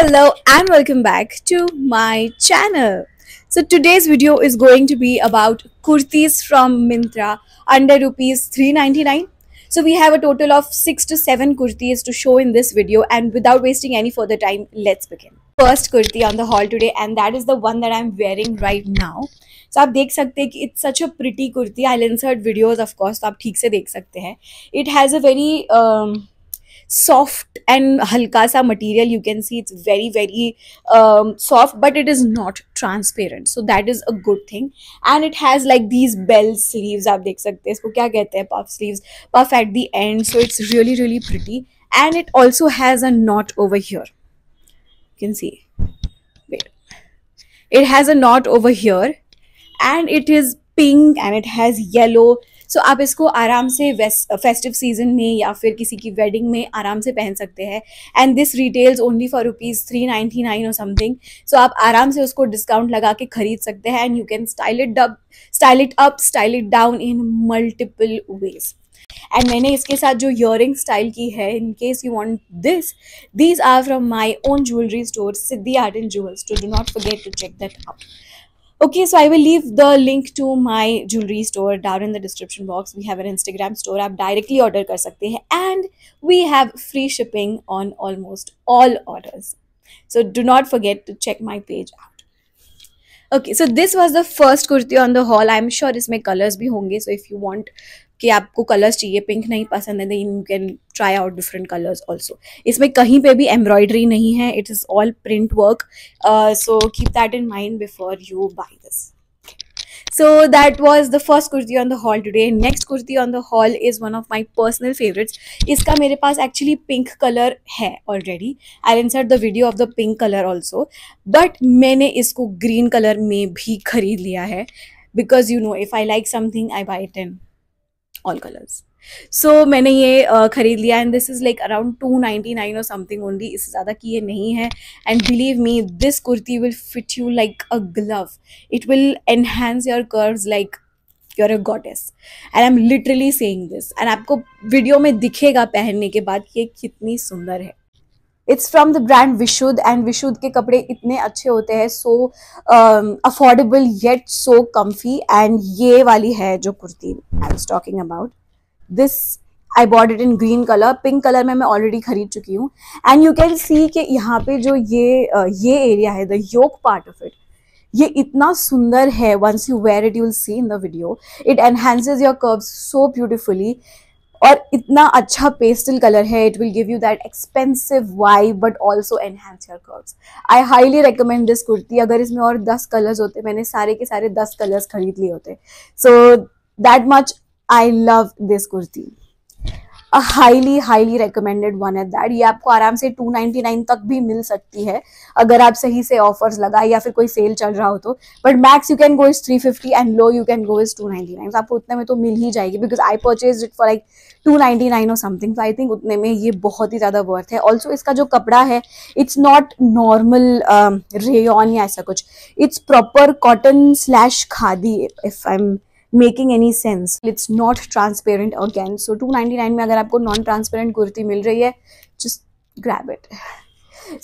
Hello and welcome back to my channel. So today's video is going to be about kurtis from Myntra under rupees 399. So we have a total of 6 to 7 kurtis to show in this video, and without wasting any further time, let's begin. First kurti on the haul today, and that is the one that I'm wearing right now. So आप देख सकते हैं कि it's such a pretty kurti. I'll insert videos of course, तो आप ठीक से देख सकते हैं. It has a very soft and halka sa material. You can see it's very soft, but it is not transparent, so that is a good thing. And it has like these bell sleeves. आप देख सकते हैं इसको क्या कहते हैं, puff sleeves, puff at the end, so it's really pretty. And it also has a knot over here. You can see, wait, it has a knot over here, and it is pink and it has yellow. सो आप इसको आराम से festive season में या फिर किसी की wedding में आराम से पहन सकते हैं. And this retails only for rupees 399 और समथिंग. सो आप आराम से उसको डिस्काउंट लगा के खरीद सकते हैं. And you can style it up, style it down in multiple ways. And मैंने इसके साथ जो ईयरिंग स्टाइल की है, in case you want this, these are from my own jewellery store Siddhi art and jewels. So do not forget to check that out. Okay, so I will leave the link to my jewelry store down in the description box. We have an Instagram store. आप directly order कर सकते हैं, and we have free shipping on almost all orders. So do not forget to check my page out. Okay, so this was the first kurti on the haul. I'm sure इसमें colors भी होंगे. So if you want कि आपको colours चाहिए, pink नहीं पसंद है, then you can try out different colours also. इसमें कहीं पे भी एम्ब्रॉयडरी नहीं है. It is all print work. So keep that in mind before you buy this. So that was the first kurti on the haul today. Next kurti on the haul is one of my personal favorites. इसका मेरे पास actually pink color है already. I'll insert the video of the pink color also. But मैंने इसको green color में भी खरीद लिया है, because you know if I like something I buy it in all colors. So मैंने ये खरीद लिया, and this is like around 299 or something only. इससे ज़्यादा की ये नहीं है. And believe me, this kurti will fit you like a glove. It will enhance your curves like you're a goddess. And I'm literally saying this. And आपको video में दिखेगा पहनने के बाद कि ये कितनी सुंदर है. It's from the brand Vishuddh, and Vishuddh के कपड़े इतने अच्छे होते हैं, so affordable yet so comfy. And ये वाली है जो kurti I was talking about. This I bought it in green color. Pink color में मैं already खरीद चुकी हूँ. And you can see कि यहाँ पे जो ये area है, the yoke part of it, ये इतना सुंदर है. Once you wear it, you will see in the video. It enhances your curves so beautifully. और इतना अच्छा पेस्टल कलर है. It will give you that expensive vibe but also enhance your curves. I highly recommend this kurti. अगर इसमें और 10 colours होते, मैंने सारे के सारे 10 कलर्स खरीद लिए होते. So that much I love this kurti. A highly recommended one at that. ये आपको आराम से 299 तक भी मिल सकती है अगर आप सही से ऑफर्स लगाए या फिर कोई सेल चल रहा हो तो. But max you can go is 350 and low you can go is 299. आपको उतने में तो मिल ही जाएगी, because I purchase it for like 299 और समथिंग. तो आई थिंक उतने में ये बहुत ही ज़्यादा वर्थ है. ऑल्सो इसका जो कपड़ा है, इट्स नॉट नॉर्मल रेयॉन या ऐसा कुछ. It's proper cotton / khadi, if I am making any sense. It's not transparent again. So 299 में अगर आपको non transparent कुर्ती मिल रही है, just grab it.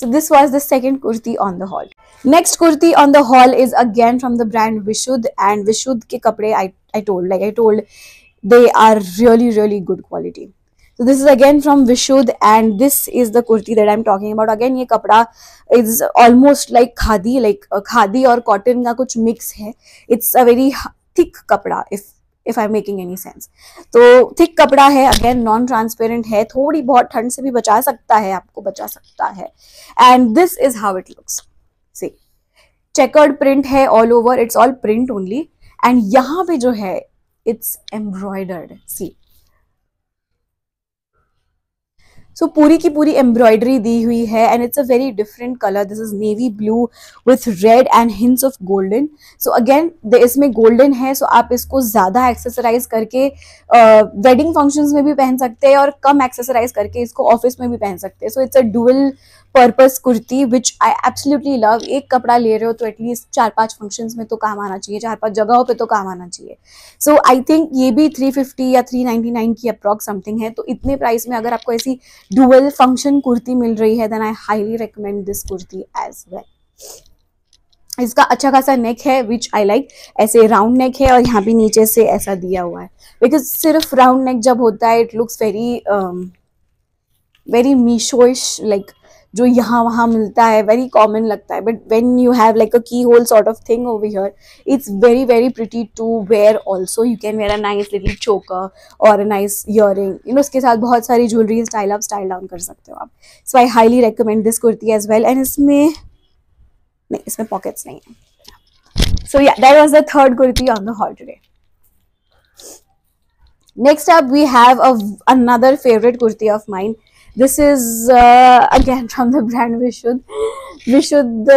So this was the second kurti on the haul. Next kurti on the haul is again from the brand Vishuddh, and Vishuddh के कपड़े I told they are really good quality. So this is again from Vishuddh, and this is the kurti that I'm talking about. Again ये कपड़ा is almost like khadi, khadi और cotton का कुछ mix है. It's a very thick कपड़ा, if I'm making any sense. तो thick कपड़ा है, अगेन नॉन ट्रांसपेरेंट है, थोड़ी बहुत ठंड से भी बचा सकता है, आपको बचा सकता है. And this is how it looks. See, chequered print है all over. It's all print only. And यहाँ पे जो है, इट्स एम्ब्रॉयडर्ड. सी, सो पूरी की पूरी एम्ब्रॉयडरी दी हुई है. And it's a very different colour. This is navy blue with red and hints of golden. So again इसमें गोल्डन है, सो आप इसको ज़्यादा एक्सेसराइज करके वेडिंग फंक्शंस में भी पहन सकते हैं, और कम एक्सेसराइज करके इसको ऑफिस में भी पहन सकते हैं. So it's a dual purpose kurti which I absolutely love. एक कपड़ा ले रहे हो तो एटलीस्ट 4-5 फंक्शंस में तो काम आना चाहिए, 4-5 जगहों पे तो काम आना चाहिए. सो आई थिंक ये भी 350 या 399 की अप्रॉक्स समथिंग है. तो इतने प्राइस में अगर आपको ऐसी डुअल फंक्शन कुर्ती मिल रही है, then I highly recommend this kurti as well. इसका अच्छा खासा नेक है विच आई लाइक. ऐसे राउंड नेक है और यहाँ भी नीचे से ऐसा दिया हुआ है, बिकॉज सिर्फ राउंड नेक जब होता है इट लुक्स वेरी वेरी मीशोइश, लाइक जो यहाँ वहाँ मिलता है वेरी कॉमन लगता है. But when you have like a keyhole sort of thing over here, it's very very pretty to wear also. You can wear a nice little choker और a nice earring, you know, उसके साथ बहुत सारी jewellery style up style down कर सकते हो आप. So I highly recommend this kurti as well. And इसमें नहीं, इसमें पॉकेट्स नहीं है. So yeah, that was the third kurti on the haul today. Next up, we have another favorite kurti of mine. This is again from the brand Vishuddh. Vishuddh.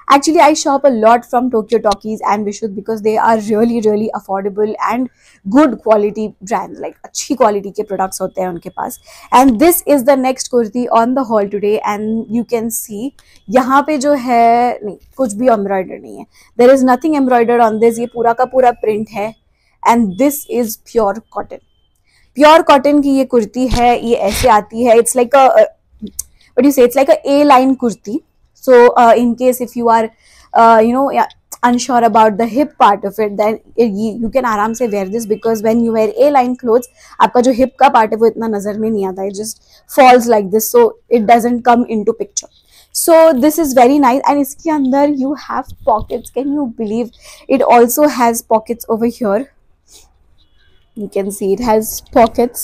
Actually, I shop a lot from Tokyo Talkies and Vishuddh because they are really really affordable and good quality brands. Like अच्छी quality के products होते हैं उनके पास. And this is the next kurti on the haul today. And you can see यहाँ पे जो है नहीं, कुछ भी embroidered नहीं है. There is nothing embroidered on this. ये पूरा का पूरा print है. And this is pure cotton. Pure cotton की ये कुर्ती है. ये ऐसे आती है. It's like a what you say, it's like a A line kurti. So in case if you are you know unsure about the hip part of it, then you can आराम से wear this, because when you wear a line clothes आपका जो hip का part है वो इतना नजर में नहीं आता. It just falls like this, so it doesn't come into picture. So this is very nice. And इसके अंदर you have pockets. Can you believe it also has pockets over here? You can see it has pockets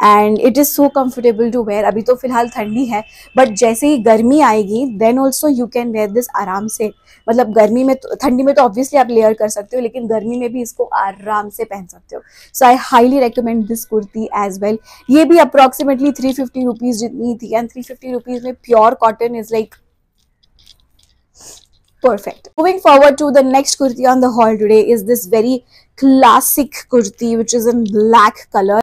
and it is so comfortable to wear. अभी तो फिलहाल ठंडी है, but जैसे ही गर्मी आएगी then also you can wear this आराम से. मतलब गर्मी में तो, ठंडी में तो ऑब्वियसली आप लेयर कर सकते हो, लेकिन गर्मी में भी इसको आराम से पहन सकते हो. So I highly recommend this kurti as well. ये भी अप्रोक्सीमेटली 350 रुपीज जितनी थी. एंड 350 रुपीज में pure cotton is like perfect. Moving forward to the next kurti on the haul today is this very classic kurti which is in black color.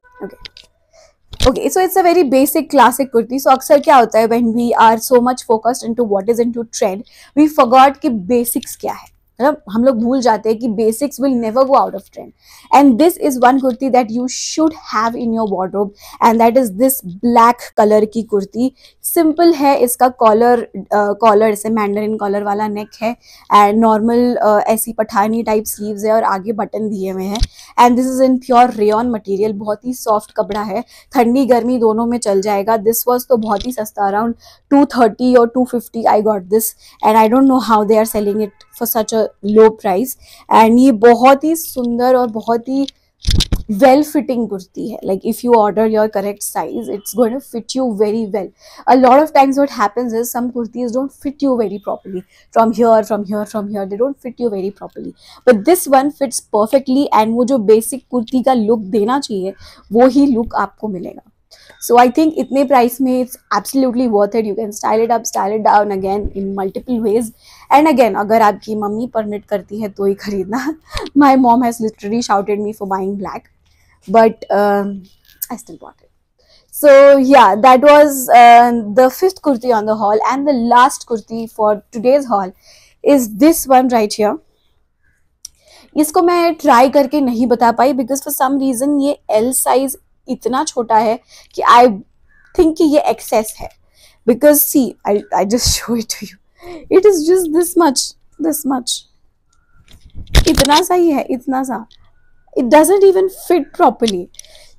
Okay, so it's a very basic classic kurti. So अक्सर क्या होता है when we are so much focused into what is into trend, we forgot कि basics क्या है. मतलब हम लोग भूल जाते हैं कि basics will never go out of trend. And this is one kurti that you should have in your wardrobe, and that is this black colour की कुर्ती. सिंपल है. इसका कॉलर ऐसे मैंडरिन कॉलर वाला नेक है एंड नॉर्मल ऐसी पठानी टाइप स्लीव्स है और आगे बटन दिए हुए हैं. And this is in pure rayon material. बहुत ही सॉफ्ट कपड़ा है, ठंडी गर्मी दोनों में चल जाएगा. दिस वॉज तो बहुत ही सस्ता, अराउंड 230 और 250 I got this. And I don't know how they are selling it for such a low price. And ये बहुत ही सुंदर और बहुत ही वेल फिटिंग कुर्ती है. Like if you order your correct size, it's going to fit you very well. A lot of times what happens is some kurtis don't fit you very properly from here, they don't fit you very properly, but this one fits perfectly. And वो जो basic kurti का look देना चाहिए वो ही look आपको मिलेगा. So I think इतने price में it's absolutely worth it. You can style it up, style it down again in multiple ways. And again, अगर आपकी मम्मी परमिट करती है तो ही खरीदना. My mom has literally shouted me for buying black, but I still bought it. So yeah, that was the fifth kurti on the haul, and the last kurti for today's haul is this one right here. इसको मैं try करके नहीं बता पाई because for some reason ये L size इतना छोटा है कि आई थिंक कि ये एक्सेस है. Because see I just show it to you, it is just this much, इतना सा ही है, इतना सा. It doesn't even fit properly.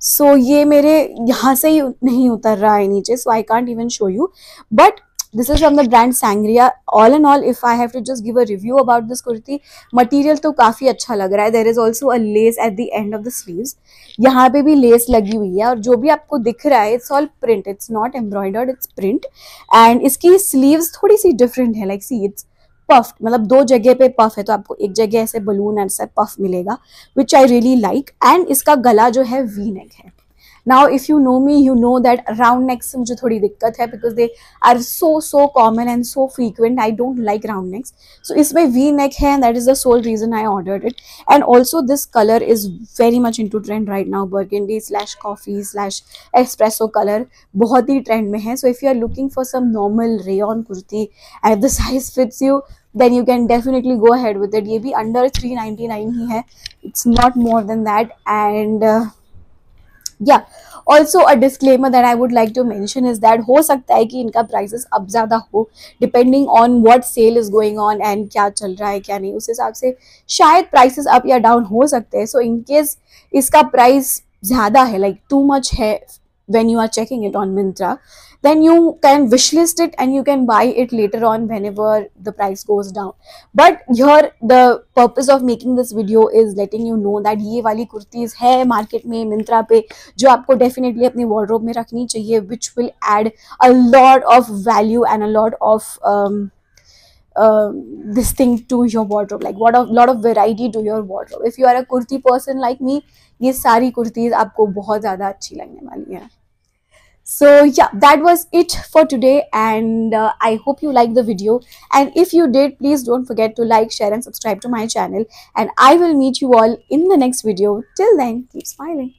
So ये मेरे यहाँ से ही नहीं उतर रहा है नीचे, so I can't even show you. But this is from the brand Sangria. All in all, if I have to just give a review about this kurti, material तो काफी अच्छा लग रहा है. There is also a lace at the end of the sleeves. यहाँ पे भी less लगी हुई है और जो भी आपको दिख रहा है it's all print, it's not embroidered, it's print. And इसकी sleeves थोड़ी सी different है. Like see, it's puffed, मतलब दो जगह पे puff है, तो आपको एक जगह ऐसे balloon ऐसे puff मिलेगा, which I really like. And इसका गला जो है V-neck है. Now if you know me, you know that round necks से मुझे थोड़ी दिक्कत है because they are so common and so frequent. I don't like round necks. So इसमें V neck है and that is the sole reason I ordered it. And also this color is very much into trend right now. Burgundy / coffee / espresso color बहुत ही trend में है. So if you are looking for some normal rayon kurti and if the size fits you, then you can definitely go ahead with it. ये भी under 399 ही है. It's not more than that. And या also a disclaimer that I would like to mention is that हो सकता है कि इनका prices अब ज़्यादा हो, depending on what sale is going on and क्या चल रहा है क्या नहीं, उस हिसाब से शायद प्राइसेस अप या डाउन हो सकते हैं. सो इन केस इसका प्राइस ज़्यादा है, लाइक टू मच है, when you are checking it on Myntra, then you can wishlist it and you can buy it later on whenever the price goes down. But here the purpose of making this video is letting you know that ये वाली कुर्तीज है market में Myntra पे जो आपको definitely अपनी wardrobe में रखनी चाहिए, which will add a lot of value and a lot of this thing to your wardrobe, like lot of variety to your wardrobe. If you are a kurti person like me, ये सारी कुर्तीज आपको बहुत ज़्यादा अच्छी लगने वाली हैं. So yeah, that was it for today, and I hope you liked the video, and if you did, please don't forget to like, share and subscribe to my channel, and I will meet you all in the next video. Till then, keep smiling.